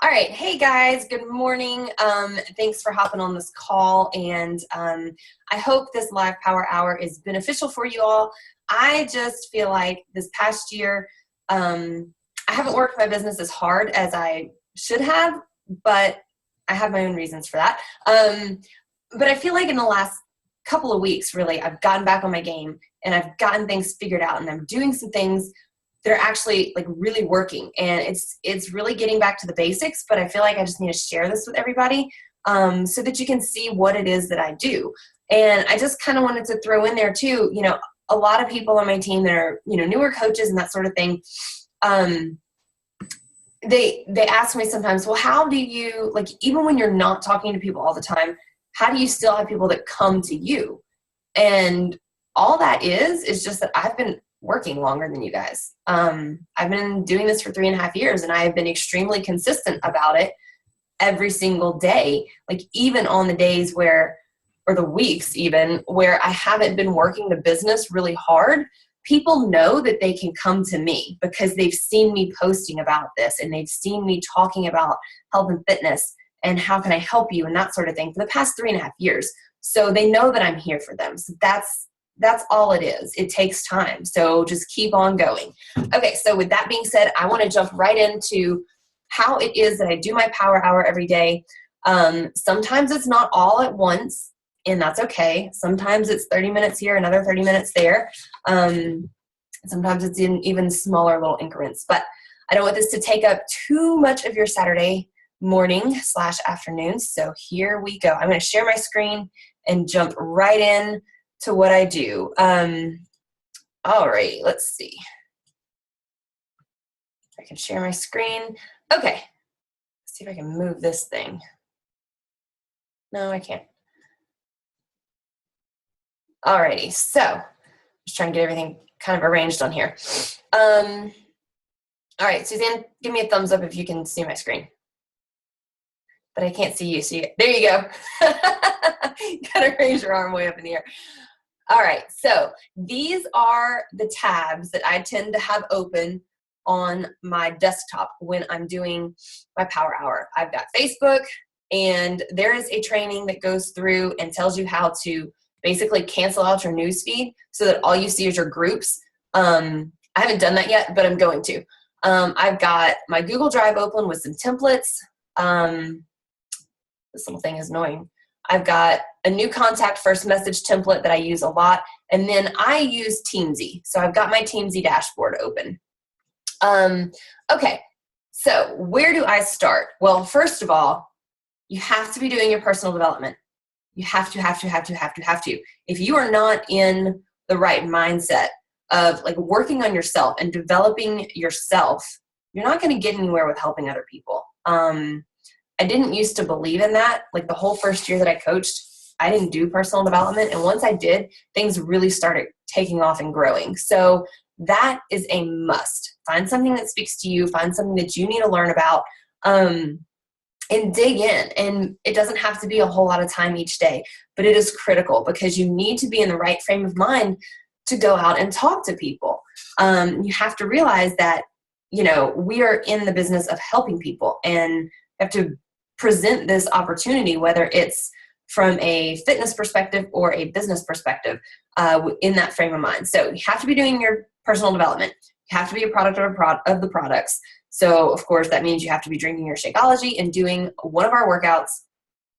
All right. Hey guys, good morning. Thanks for hopping on this call, and I hope this live power hour is beneficial for you all. I just feel like this past year, I haven't worked my business as hard as I should have, but I have my own reasons for that. But I feel like in the last couple of weeks, really, I've gotten back on my game and I've gotten things figured out, and I'm doing some things that are actually like really working, and it's really getting back to the basics. But I feel like I just need to share this with everybody, so that you can see what it is that I do. And I just kind of wanted to throw in there too, a lot of people on my team that are, newer coaches and that sort of thing. They ask me sometimes, well, how do you, like, even when you're not talking to people all the time, how do you still have people that come to you? And all that is just that I've been working longer than you guys. I've been doing this for 3.5 years, and I have been extremely consistent about it every single day. Like, even on the days where, or the weeks even, where I haven't been working the business really hard, people know that they can come to me because they've seen me posting about this, and they've seen me talking about health and fitness and how can I help you and that sort of thing for the past 3.5 years. So they know that I'm here for them. So that's all it is. It takes time. So just keep on going. Okay, so with that being said, I want to jump right into how it is that I do my power hour every day. Sometimes it's not all at once, and that's okay. Sometimes it's 30 minutes here, another 30 minutes there. Sometimes it's in even smaller little increments. But I don't want this to take up too much of your Saturday morning/afternoon. So here we go. I'm going to share my screen and jump right in to what I do. All right, let's see. I can share my screen. Okay, let's see if I can move this thing. No, I can't. Alrighty, so just trying to get everything kind of arranged on here. All right, Suzanne, give me a thumbs up if you can see my screen. But I can't see you, so there you go. You gotta raise your arm way up in the air. All right, so these are the tabs that I tend to have open on my desktop when I'm doing my power hour. I've got Facebook, and there is a training that goes through and tells you how to basically cancel out your news feed so that all you see is your groups. I haven't done that yet, but I'm going to. I've got my Google Drive open with some templates. This little thing is annoying. I've got a new contact first message template that I use a lot. And then I use Teamsy. So I've got my Teamsy dashboard open. Okay, so where do I start? Well, first of all, you have to be doing your personal development. You have to. If you are not in the right mindset of like working on yourself and developing yourself, you're not going to get anywhere with helping other people. I didn't used to believe in that. Like the whole first year that I coached, I didn't do personal development. And once I did, things really started taking off and growing. So that is a must. Find something that speaks to you. Find something that you need to learn about, and dig in. And it doesn't have to be a whole lot of time each day, but it is critical because you need to be in the right frame of mind to go out and talk to people. You have to realize that, we are in the business of helping people, and have to present this opportunity, whether it's from a fitness perspective or a business perspective, in that frame of mind. So you have to be doing your personal development. You have to be a product of the products. So of course that means you have to be drinking your Shakeology and doing one of our workouts,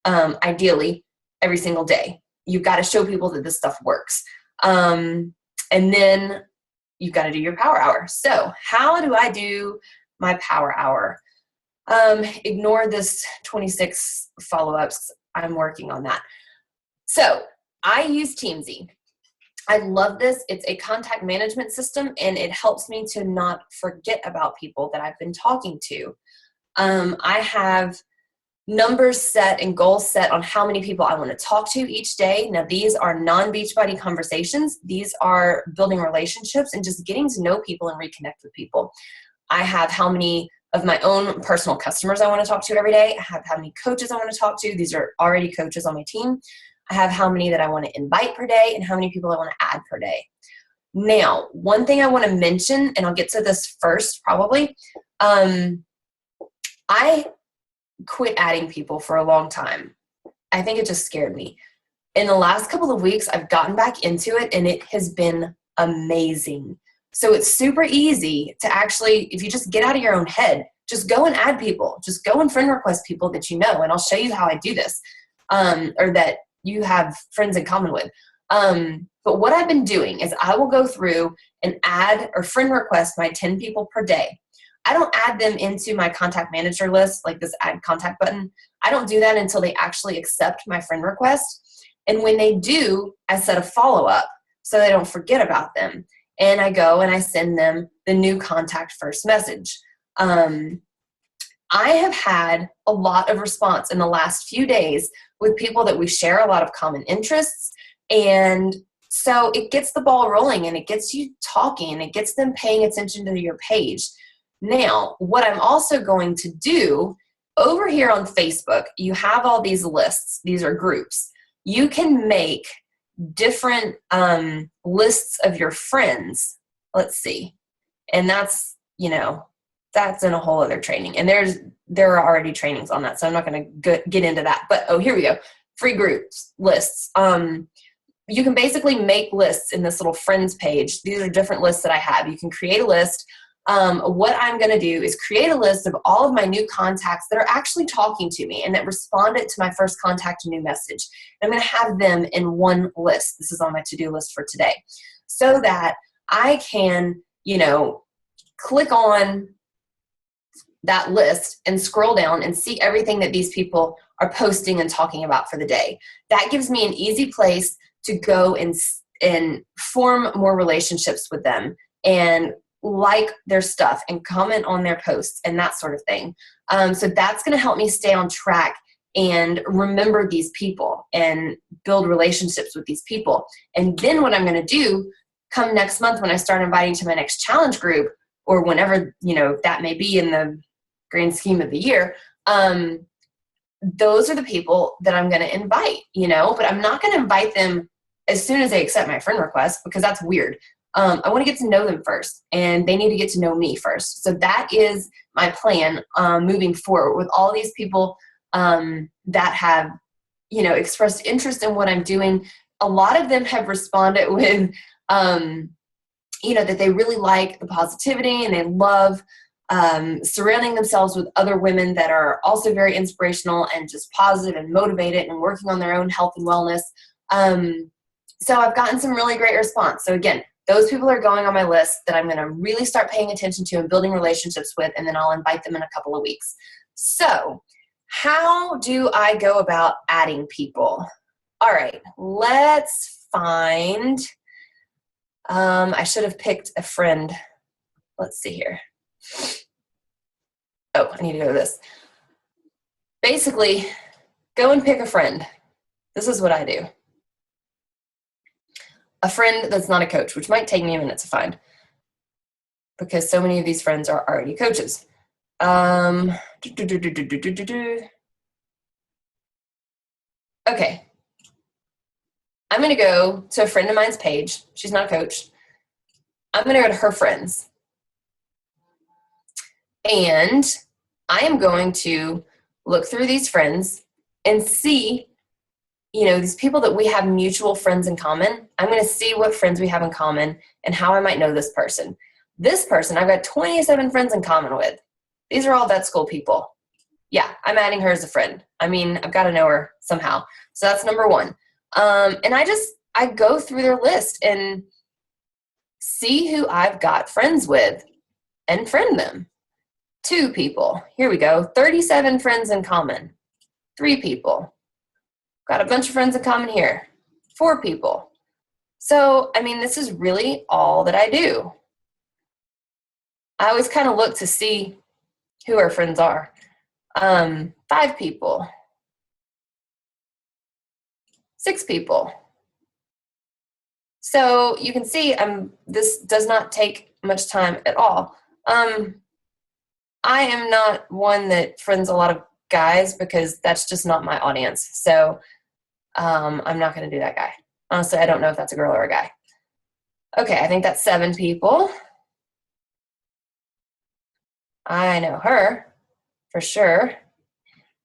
ideally every single day. You've got to show people that this stuff works. And then you've got to do your power hour. So how do I do my power hour? Ignore this 26 follow-ups. I'm working on that. So I use Teamsy. I love this. It's a contact management system, and it helps me to not forget about people that I've been talking to. I have numbers set and goals set on how many people I want to talk to each day. Now, these are non-Beachbody conversations. These are building relationships and just getting to know people and reconnect with people. I have how many of my own personal customers I want to talk to every day. I have how many coaches I want to talk to. These are already coaches on my team. I have how many that I want to invite per day and how many people I want to add per day. Now, one thing I want to mention, and I'll get to this first probably, I quit adding people for a long time. I think it just scared me. In the last couple of weeks, I've gotten back into it and it has been amazing. So it's super easy to actually, if you just get out of your own head, just go and add people. Just go and friend request people that you know, and I'll show you how I do this, or that you have friends in common with. But what I've been doing is I will go through and add or friend request my 10 people per day. I don't add them into my contact manager list, like this add contact button. I don't do that until they actually accept my friend request. And when they do, I set a follow-up so they don't forget about them. And I go and I send them the new contact first message. I have had a lot of response in the last few days with people that we share a lot of common interests. And so it gets the ball rolling and it gets you talking and it gets them paying attention to your page. Now, what I'm also going to do over here on Facebook, you have all these lists. These are groups. You can make different lists of your friends. Let's see. And that's, that's in a whole other training. And there are already trainings on that, so I'm not going to get into that. But, here we go. Free groups, lists. You can basically make lists in this little friends page. These are different lists that I have. You can create a list. What I'm going to do is create a list of all of my new contacts that are actually talking to me and that responded to my first contact new message. And I'm going to have them in one list. This is on my to-do list for today, so that I can, click on that list and scroll down and see everything that these people are posting and talking about for the day. That gives me an easy place to go and form more relationships with them and like their stuff and comment on their posts and that sort of thing. So that's going to help me stay on track and remember these people and build relationships with these people. And then what I'm going to do come next month when I start inviting to my next challenge group, or whenever, that may be in the grand scheme of the year, those are the people that I'm going to invite, but I'm not going to invite them as soon as they accept my friend request, because that's weird. I want to get to know them first, and they need to get to know me first. So that is my plan moving forward with all these people that have, expressed interest in what I'm doing. A lot of them have responded with, that they really like the positivity and they love surrounding themselves with other women that are also very inspirational and just positive and motivated and working on their own health and wellness. So I've gotten some really great response. So again, those people are going on my list that I'm going to really start paying attention to and building relationships with, and then I'll invite them in a couple of weeks. So how do I go about adding people? All right, let's find, I should have picked a friend. Let's see here. Oh, I need to go to this. Basically, go and pick a friend. This is what I do. A friend that's not a coach, which might take me a minute to find because so many of these friends are already coaches. Okay. I'm going to go to a friend of mine's page. She's not a coach. I'm going to go to her friends. And I am going to look through these friends and see, these people that we have mutual friends in common. I'm going to see what friends we have in common and how I might know this person. This person, I've got 27 friends in common with. These are all vet school people. Yeah, I'm adding her as a friend. I've got to know her somehow. So that's number one. And I go through their list and see who I've got friends with and friend them. 2 people. Here we go. 37 friends in common. 3 people. Got a bunch of friends in common here. 4 people. So, this is really all that I do. I always kind of look to see who our friends are. 5 people. 6 people. So you can see this does not take much time at all. I am not one that friends a lot of guys because that's just not my audience. So I'm not going to do that guy. Honestly, I don't know if that's a girl or a guy. Okay, I think that's 7 people. I know her for sure.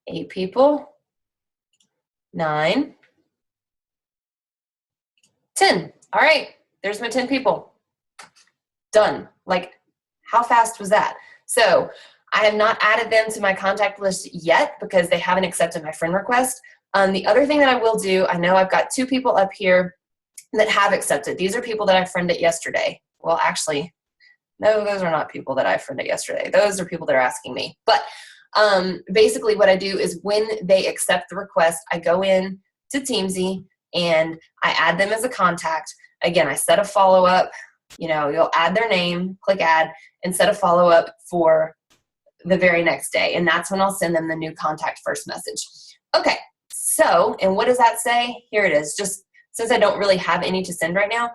8 people, 9, 10. All right, there's my 10 people. Done. Like, how fast was that? So I have not added them to my contact list yet because they haven't accepted my friend request. The other thing that I will do, I know I've got 2 people up here that have accepted. These are people that I friended yesterday. Well, actually, no, those are not people that I friended yesterday. Those are people that are asking me. But basically what I do is when they accept the request, I go in to Teamsy and I add them as a contact. Again, I set a follow-up. You know, you'll add their name, click add, and set a follow-up for the very next day. And that's when I'll send them the new contact first message. Okay, so, and what does that say? Here it is. Just since I don't really have any to send right now,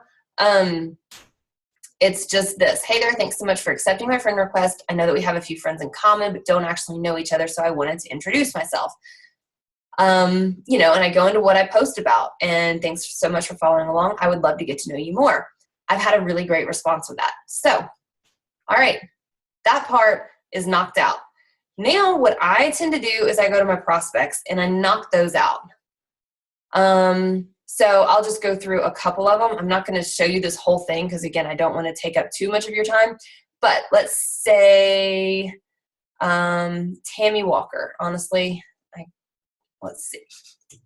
it's just this. Hey there, thanks so much for accepting my friend request. I know that we have a few friends in common, but don't actually know each other, so I wanted to introduce myself. You know, and I go into what I post about, and thanks so much for following along. I would love to get to know you more. I've had a really great response with that. So, all right, that part is knocked out. Now what I tend to do is I go to my prospects and I knock those out. So I'll just go through a couple of them. I'm not going to show you this whole thing because, again, I don't want to take up too much of your time. But let's say Tammy Walker. Honestly, let's see.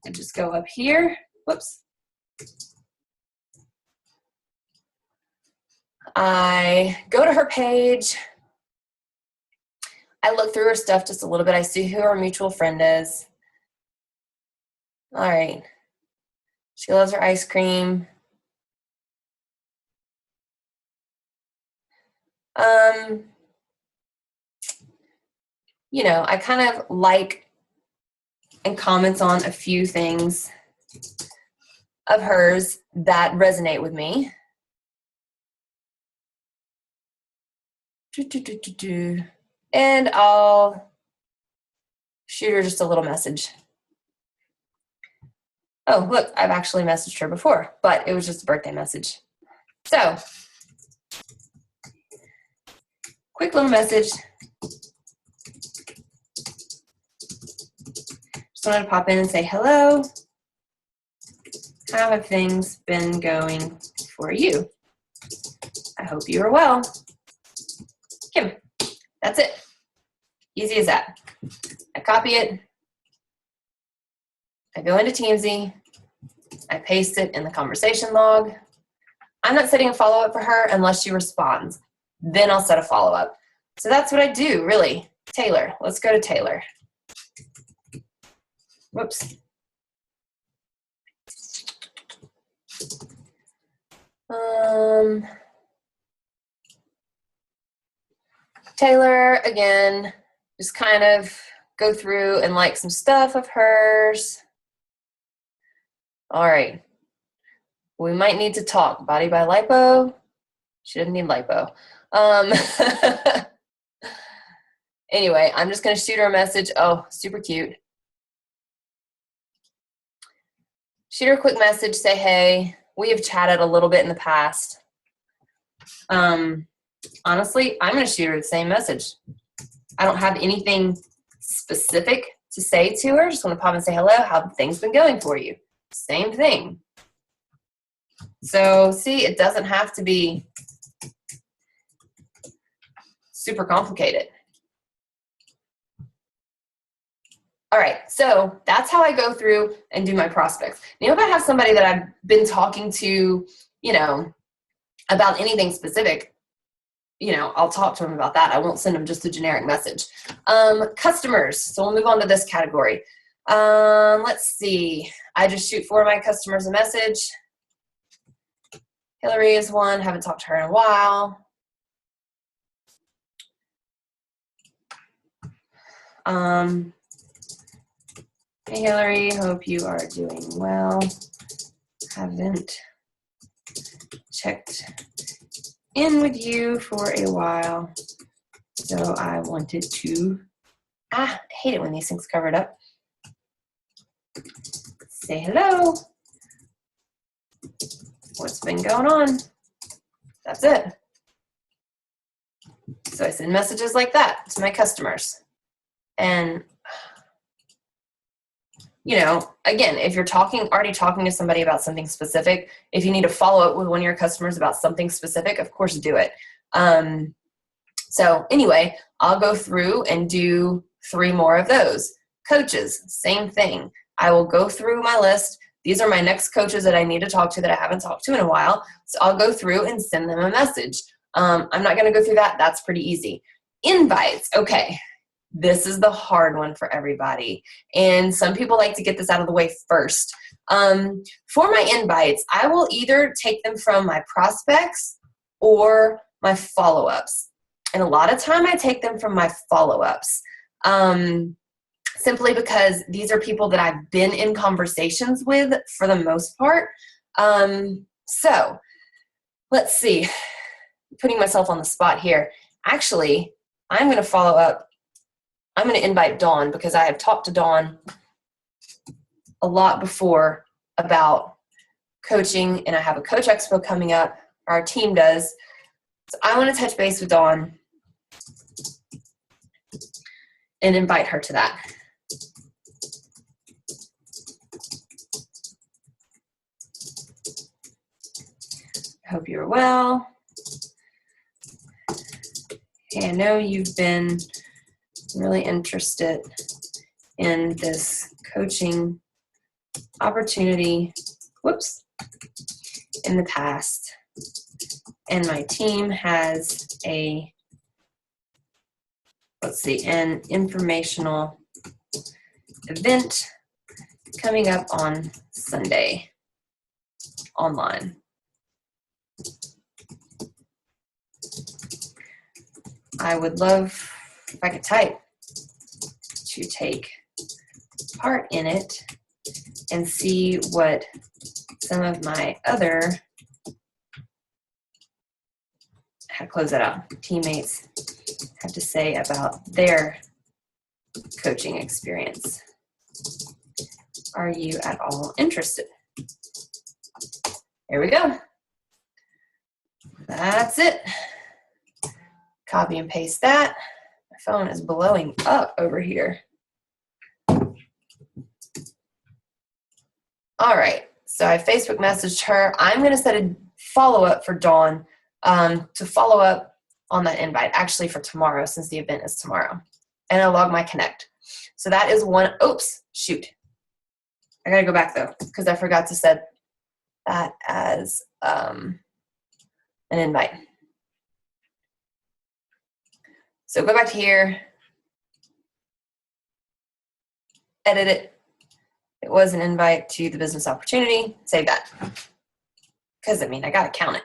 I just go up here. Whoops. I go to her page. I look through her stuff just a little bit. I see who her mutual friend is. All right. She loves her ice cream. You know, I kind of like and comments on a few things of hers that resonate with me. And I'll shoot her just a little message. Oh, look, I've actually messaged her before, but it was just a birthday message. So, quick little message. Just wanted to pop in and say hello. How have things been going for you? I hope you are well. Kim. That's it. Easy as that. I copy it. I go into Teamsy. I paste it in the conversation log. I'm not setting a follow-up for her unless she responds. Then I'll set a follow-up. So that's what I do, really. Taylor. Let's go to Taylor. Whoops. Taylor, again, just kind of go through and like some stuff of hers. All right. We might need to talk. Body by lipo. She doesn't need lipo. Anyway, I'm just going to shoot her a message. Oh, super cute. Shoot her a quick message. Say, hey, we have chatted a little bit in the past. Honestly, I'm going to shoot her the same message. I don't have anything specific to say to her. Just want to pop and say hello. How have things been going for you? Same thing. So, see, it doesn't have to be super complicated. All right, so that's how I go through and do my prospects. Now, if I have somebody that I've been talking to, you know, about anything specific, you know, I'll talk to them about that. I won't send them just a generic message. Customers, so we'll move on to this category. Let's see. I just shoot for my customers a message. Hillary is one. Haven't talked to her in a while. Hey, Hillary. Hope you are doing well. Haven't checked in with you for a while, so I wanted to. I hate it when these things cover it up. Say hello. What's been going on? That's it. So I send messages like that to my customers. And you know, again, if you're already talking to somebody about something specific, if you need to follow up with one of your customers about something specific, of course do it. So anyway, I'll go through and do 3 more of those. Coaches, same thing. I will go through my list. These are my next coaches that I need to talk to that I haven't talked to in a while. So I'll go through and send them a message. I'm not going to go through that. That's pretty easy. Invites. Okay. This is the hard one for everybody. And some people like to get this out of the way first. For my invites, I will either take them from my prospects or my follow-ups. And a lot of time I take them from my follow-ups. Simply because these are people that I've been in conversations with for the most part. So let's see, putting myself on the spot here. Actually, I'm going to follow up. I'm going to invite Dawn because I have talked to Dawn a lot before about coaching, and I have a Coach Expo coming up. Our team does. So I want to touch base with Dawn and invite her to that. Hope you're well. Hey, I know you've been really interested in this coaching opportunity, in the past. And my team has an informational event coming up on Sunday online. I would love, if I could type, to take part in it and see what some of my other, how to close that out, teammates have to say about their coaching experience. Are you at all interested? Here we go. That's it. Copy and paste that. My phone is blowing up over here. All right, so I Facebook messaged her. I'm going to set a follow-up for Dawn to follow up on that invite, actually for tomorrow since the event is tomorrow. And I'll log my connect. So that is one. Oops, shoot. I got to go back though because I forgot to set that as an invite. So go back to here, edit it. It was an invite to the business opportunity. Save that. Because, I mean, I got to count it.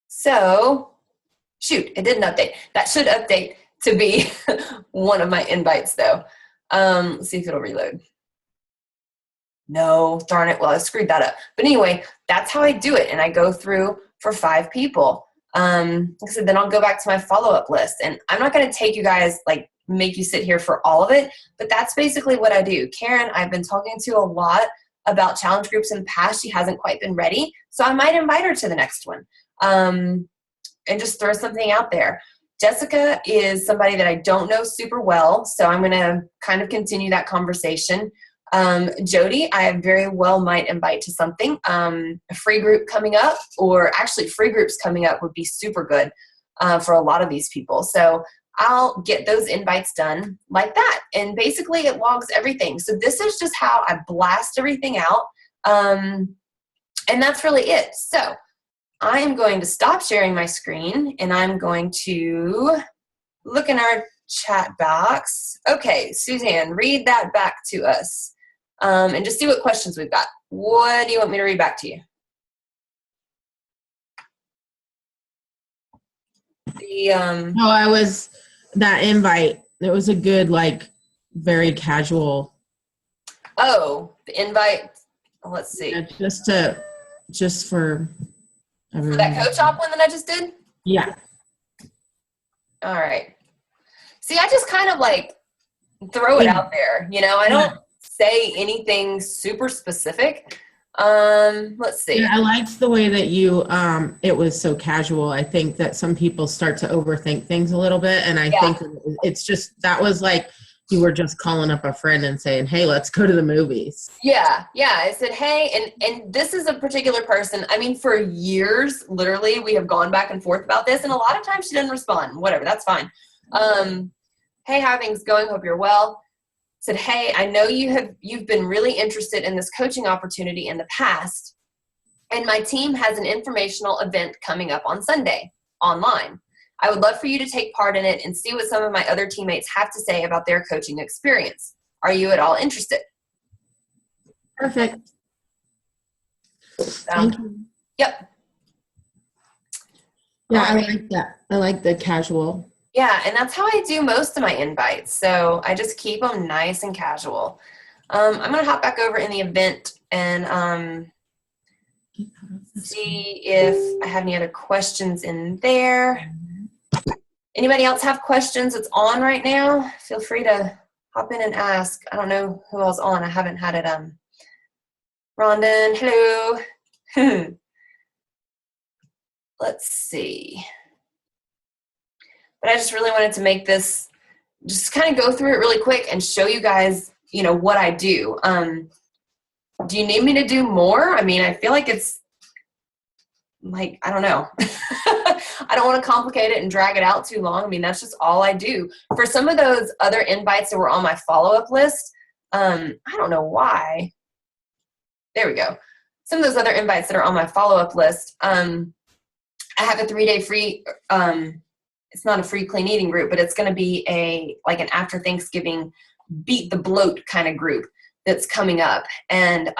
So, shoot, it didn't update. That should update to be one of my invites, though. Let's see if it'll reload. No, darn it. Well, I screwed that up. But anyway, that's how I do it. And I go through for 5 people. Like I said, then I'll go back to my follow-up list. And I'm not going to take you guys, make you sit here for all of it, but that's basically what I do. Karen, I've been talking to a lot about challenge groups in the past. She hasn't quite been ready. So I might invite her to the next one and just throw something out there. Jessica is somebody that I don't know super well, so I'm going to kind of continue that conversation. Jody, I very well might invite to something, a free group coming up, or actually free groups coming up would be super good for a lot of these people. So I'll get those invites done like that. And basically it logs everything. So this is just how I blast everything out. And that's really it. So I am going to stop sharing my screen and I'm going to look in our chat box. Okay, Suzanne, read that back to us. And just see what questions we've got. What do you want me to read back to you? That invite, it was a good, very casual. Oh, the invite, let's see. Yeah, just for everyone. For that coach op one that I just did? Yeah. All right. See, I just kind of throw it out there, I don't say anything super specific. Let's see. Yeah, I liked the way that you, it was so casual. I think that some people start to overthink things a little bit. And I think it's just, that was you were just calling up a friend and saying, hey, let's go to the movies. Yeah. I said, hey, and this is a particular person. I mean, for years, literally, we have gone back and forth about this, and a lot of times she didn't respond. Whatever, that's fine. Hey, how are things going? Hope you're well. Said, hey, I know you've been really interested in this coaching opportunity in the past, and my team has an informational event coming up on Sunday online. I would love for you to take part in it and see what some of my other teammates have to say about their coaching experience. Are you at all interested? Perfect. Thank you. Yep. Yeah, I like that. I like the casual. Yeah, and that's how I do most of my invites. So I just keep them nice and casual. I'm going to hop back over in the event and see if I have any other questions in there. Anybody else have questions? It's on right now. Feel free to hop in and ask. I don't know who else on. I haven't had it. Rhonda, hello. Let's see. But I just really wanted to make this, just kind of go through it really quick and show you guys, what I do. Do you need me to do more? I mean, I feel like it's like, I don't know. I don't want to complicate it and drag it out too long. I mean, that's just all I do. For some of those other invites that were on my follow-up list, I don't know why. There we go. Some of those other invites that are on my follow-up list, I have a 3-day free, it's not a free clean eating group, but it's going to be an after Thanksgiving beat the bloat kind of group that's coming up. And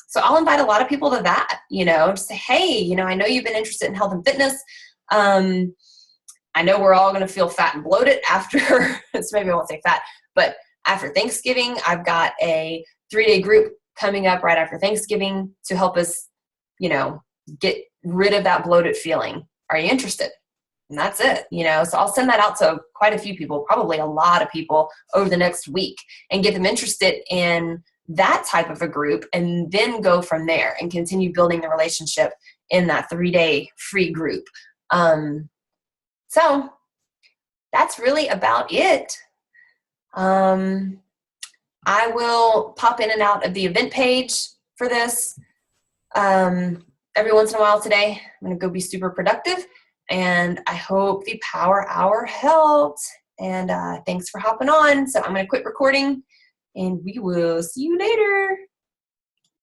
so I'll invite a lot of people to that, just say, hey, I know you've been interested in health and fitness. I know we're all going to feel fat and bloated after, so maybe I won't say fat, but after Thanksgiving, I've got a 3-day group coming up right after Thanksgiving to help us, get rid of that bloated feeling. Are you interested? And that's it, so I'll send that out to quite a few people, probably a lot of people over the next week, and get them interested in that type of a group, and then go from there and continue building the relationship in that 3-day free group. So that's really about it. I will pop in and out of the event page for this every once in a while today. I'm going to go be super productive, and I hope the Power Hour helped. And thanks for hopping on. So I'm going to quit recording, and we will see you later.